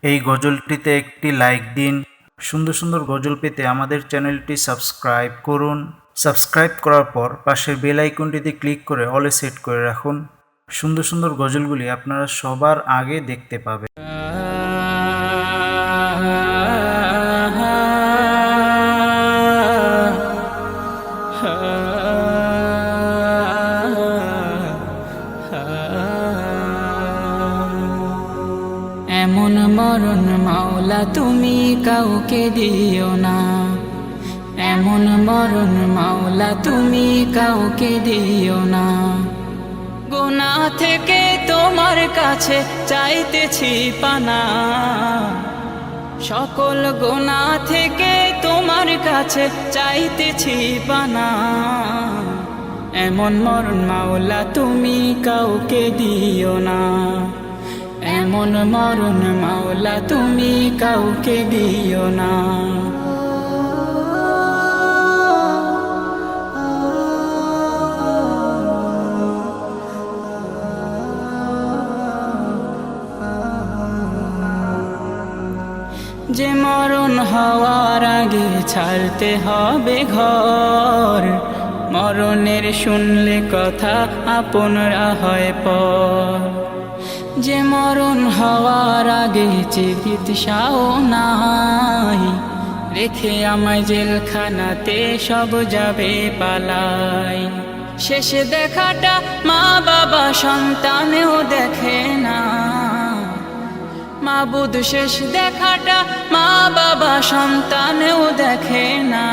এই গজলটিতে একটি লাইক দিন। সুন্দর সুন্দর গজল পেতে আমাদের চ্যানেলটি সাবস্ক্রাইব করুন। সাবস্ক্রাইব করার পর পাশের বেল আইকনটিতে ক্লিক করে অলে সেট করে রাখুন। সুন্দর সুন্দর গজলগুলি আপনারা সবার আগে দেখতে পাবেন। এমন মরণ মাওলা তুমি কাউকে দিও না, এমন মরণ মাওলা তুমি কাউকে দিও না। গুনাহ থেকে তোমার কাছে চাইতেছি পানা, সকল গুনাহ থেকে তোমার কাছে চাইতেছি পানা। এমন মরণ মাওলা তুমি কাউকে দিও না, এমন মরণ মাওলা তুমি কাউকে দিও না। যে মরণ হওয়ার আগে ছাড়তে হবে ঘর, মরণের শুনলে কথা আপনরা হয় পর। যে মরণ হওয়ার আগে চিকিৎসাও নাই, রেখে আমায় জেলখানাতে সব যাবে পালাই। শেষে দেখাটা মা বাবা সন্তানেও দেখে না, মাবুদ শেষ দেখাটা মা বাবা সন্তানেও দেখে না।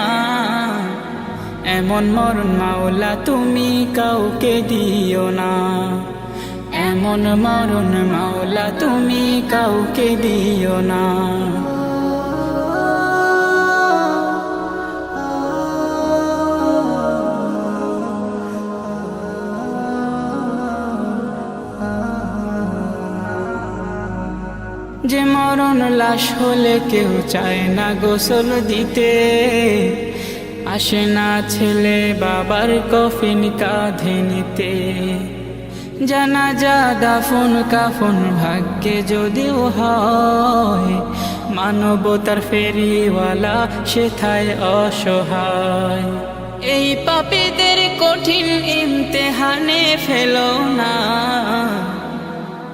এমন মরণ মাওলা তুমি কাউকে দিও না, এমন মরণ মাওলা তুমি কাউকে দিও না। যে মরণ লাশ হলে কেউ চায় না গোসল দিতে, আসে না ছেলে বাবার কফিন কাঁধে নিতে। জানাজা দাফন কাফন ভাগ্যে যদিও হয়, মানবতার ফেরিওয়ালা সেথায় অসহায়। এই পাপীদের কঠিন ইমতেহানে ফেলো না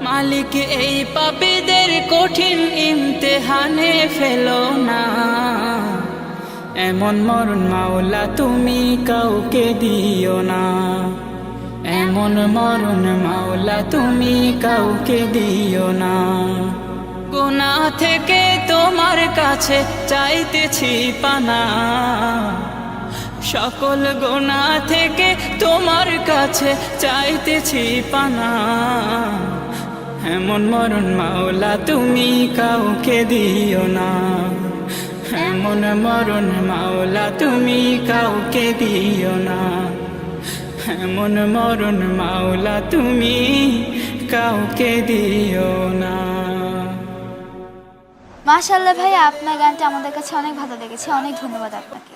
মালিক, এই পাপীদের কঠিন ইমতেহানে ফেলো না। এমন মরণ মাওলা তুমি কাউকে দিও না, এমন মরণ মাওলা তুমি কাউকে দিও না। গুনাহ থেকে তোমার কাছে চাইতেছি পানা, সকল গুনাহ থেকে তোমার কাছে চাইতেছি পানা। এমন মরণ মাওলা তুমি কাউকে দিও না, এমন মরণ মাওলা তুমি কাউকে দিও না, এমন মরণ মাওলা তুমি কাউকে দিও না। মাশাআল্লাহ ভাইয়া, আপনার গানটা আমাদের কাছে অনেক ভালো লেগেছে, অনেক ধন্যবাদ আপনাকে।